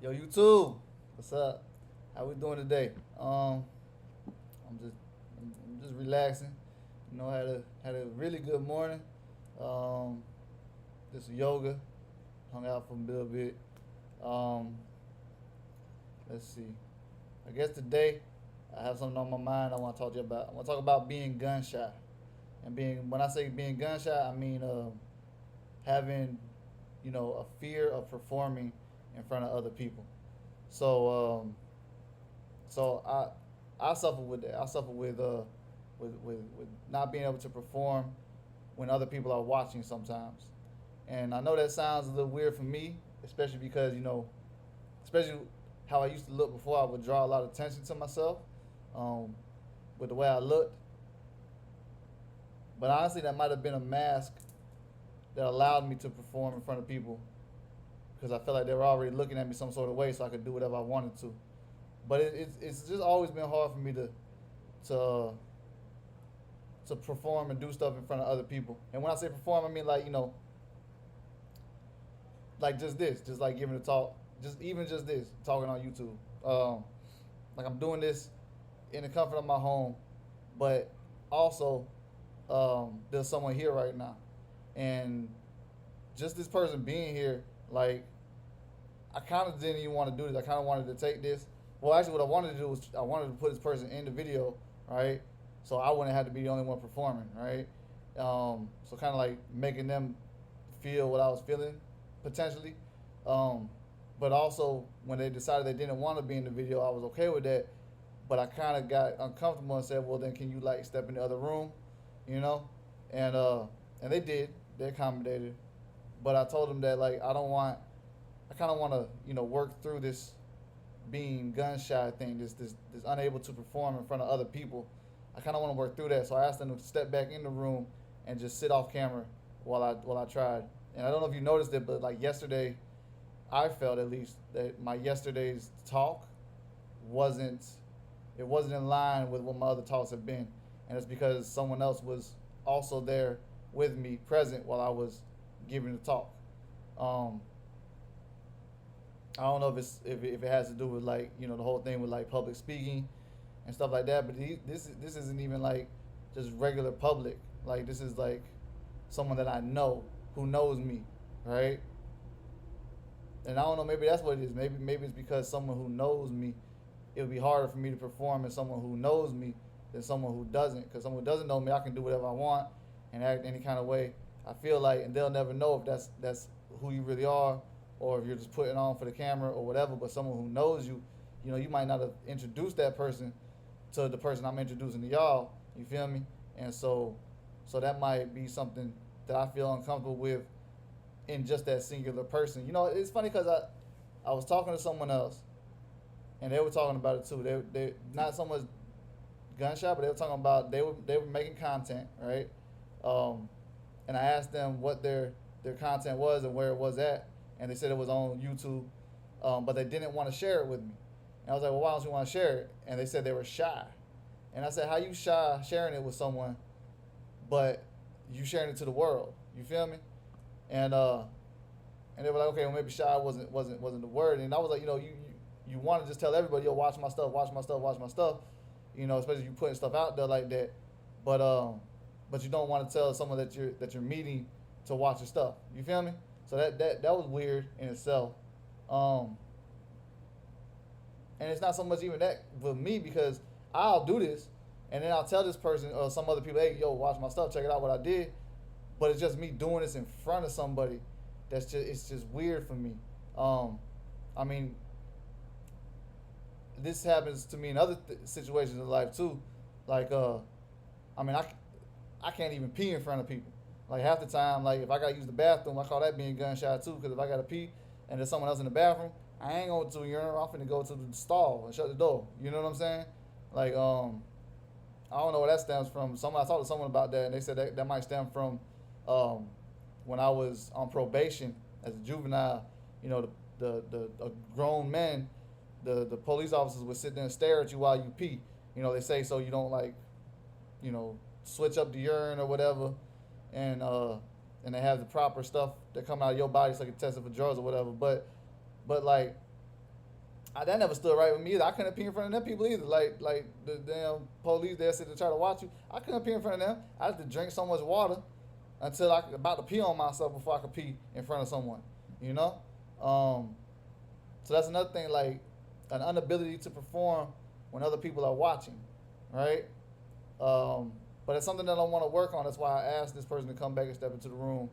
Yo, YouTube, what's up? How we doing today? I'm just, I'm just relaxing. Had a really good morning. Um, did some yoga, hung out for a little bit. Um, let's see. I guess today I have something on my mind I want to talk to you about. I want to talk about being gun shy, and being when I say being gun shy, I mean having, a fear of performing in front of other people. So So I suffer with that. I suffer with not being able to perform when other people are watching sometimes. And I know that sounds a little weird for me, especially because especially how I used to look before. I would draw a lot of attention to myself um, with the way I looked. But honestly, that might have been a mask that allowed me to perform in front of people because I felt like they were already looking at me some sort of way, so I could do whatever I wanted to. But it's just always been hard for me to to perform and do stuff in front of other people. And when I say perform, I mean like like just this, just like giving a talk, just even just this, talking on YouTube. Like I'm doing this in the comfort of my home, but also there's someone here right now, and just this person being here, like I kind of didn't even want to do this. I kind of wanted to take this. Well, actually, what I wanted to do was I wanted to put this person in the video, right? So I wouldn't have to be the only one performing, right? So kind of like making them feel what I was feeling potentially. Um, but also when they decided they didn't want to be in the video, I was okay with that. But I kind of got uncomfortable and said, "Well, then can you like step in the other room, you know?" And uh, and they did. They accommodated. But I told them that like I don't want. I kind of want to work through this being gun shy thing, this unable to perform in front of other people. I kind of want to work through that. So I asked them to step back in the room and just sit off camera while I tried. And I don't know if you noticed it, but like yesterday, I felt at least that my yesterday's talk wasn't it wasn't in line with what my other talks have been, and it's because someone else was also there with me, present while I was giving the talk. Um, I don't know if it has to do with like the whole thing with like public speaking and stuff like that. But this isn't even like just regular public. Like this is like someone that I know who knows me, right? And I don't know. Maybe that's what it is. Maybe it's because someone who knows me, it would be harder for me to perform as someone who knows me than someone who doesn't. Because someone who doesn't know me, I can do whatever I want and act any kind of way I feel like, and they'll never know if that's who you really are, or if you're just putting on for the camera or whatever. But someone who knows you, you might not have introduced that person to the person I'm introducing to y'all. You feel me? And so that might be something that I feel uncomfortable with in just that singular person. It's funny because I was talking to someone else and they were talking about it too. They not so much gunshot, but they were talking about they were making content, right? Um, and I asked them what their content was and where it was at, and they said it was on YouTube, but they didn't want to share it with me. And I was like, well, why don't you want to share it? And they said they were shy. And I said, how you shy sharing it with someone, but you sharing it to the world? You feel me? And and they were like, okay, well maybe shy wasn't the word. And I was like, you want to just tell everybody, yo, watch my stuff, watch my stuff, watch my stuff. Especially if you putting stuff out there like that. But but you don't want to tell someone that you're meeting to watch your stuff. You feel me? So that was weird in itself. Um, and it's not so much even that with me because I'll do this, and then I'll tell this person or some other people, hey, yo, watch my stuff, check it out what I did. But it's just me doing this in front of somebody. It's just weird for me. Um, I mean, this happens to me in other situations in life too. Like I mean, I can't even pee in front of people. Like half the time, like if I gotta use the bathroom, I call that being gun shy too. Because if I gotta pee and there's someone else in the bathroom, I ain't going to the urinal. I'm finna go to the stall and shut the door. You know what I'm saying? Like I don't know where that stems from. Someone I talked to someone about that, and they said that might stem from um, when I was on probation as a juvenile. You know, the grown men, the police officers would sit there and stare at you while you pee. They say so you don't like switch up the urine or whatever, and and they have the proper stuff that come out of your body so they can test it for drugs or whatever. But like that never stood right with me either. I couldn't appear in front of them people either. Like the damn police there sit to try to watch you. I couldn't appear in front of them. I had to drink so much water until I about to pee on myself before I could pee in front of someone. You know, so that's another thing, like an inability to perform when other people are watching, right? But it's something that I want to work on. That's why I asked this person to come back and step into the room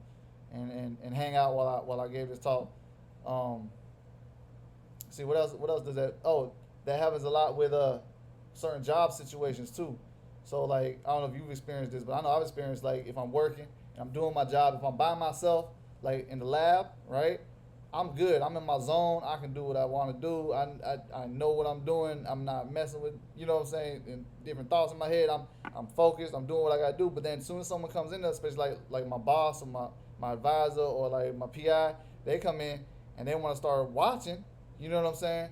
and hang out while I gave this talk. See what else? What else does that? Oh, that happens a lot with certain job situations too. So like I don't know if you've experienced this, but I know I've experienced, like if I'm working and I'm doing my job, if I'm by myself, like in the lab, right? I'm good. I'm in my zone. I can do what I want to do. I know what I'm doing. I'm not messing with, you know what I'm saying, and different thoughts in my head. I'm focused. I'm doing what I gotta do. But then as soon as someone comes in there, especially like my boss or my advisor or like my PI, they come in and they want to start watching. You know what I'm saying?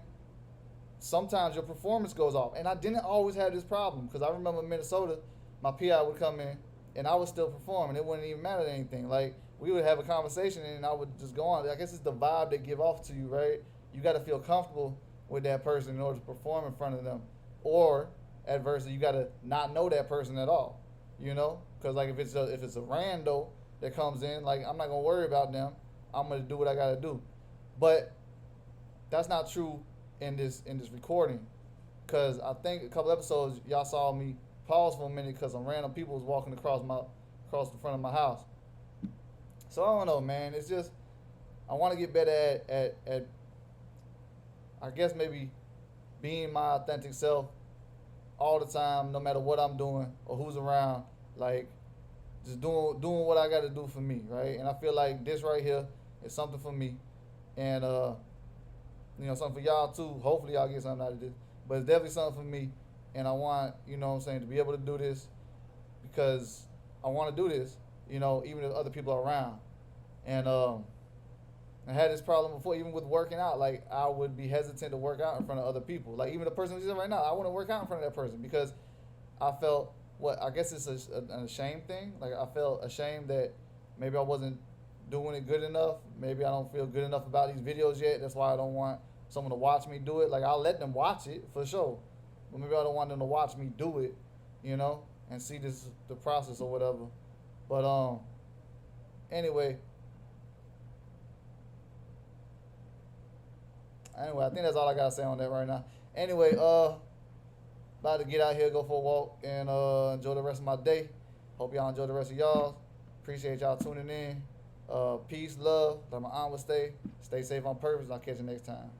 Sometimes your performance goes off. And I didn't always have this problem because I remember in Minnesota, my PI would come in and I would still perform and it wouldn't even matter anything. Like we would have a conversation and I would just go on. I guess it's the vibe they give off to you, right? You got to feel comfortable with that person in order to perform in front of them. Or adversely, you got to not know that person at all, you know? Because like if it's a rando that comes in, like I'm not gonna worry about them. I'm gonna do what I gotta do. But that's not true in this recording, because I think a couple episodes y'all saw me pause for a minute because some random people was walking across the front of my house. So I don't know, man. It's just I want to get better at I guess maybe being my authentic self all the time, no matter what I'm doing or who's around. Like just doing what I got to do for me, right? And I feel like this right here is something for me, and something for y'all too. Hopefully y'all get something out of this. But it's definitely something for me. And I want, what I'm saying, to be able to do this because I want to do this, even if other people are around. And I had this problem before, even with working out. Like, I would be hesitant to work out in front of other people. Like, even the person who's in right now, I wouldn't work out in front of that person because I felt, I guess it's an ashamed thing. Like, I felt ashamed that maybe I wasn't doing it good enough. Maybe I don't feel good enough about these videos yet. That's why I don't want someone to watch me do it. Like, I'll let them watch it for sure, but maybe I don't want them to watch me do it, and see the process or whatever. But anyway, I think that's all I gotta say on that right now. Anyway, about to get out here, go for a walk, and enjoy the rest of my day. Hope y'all enjoy the rest of y'all. Appreciate y'all tuning in. Peace, love, like my aunt would say. Stay safe on purpose. I'll catch you next time.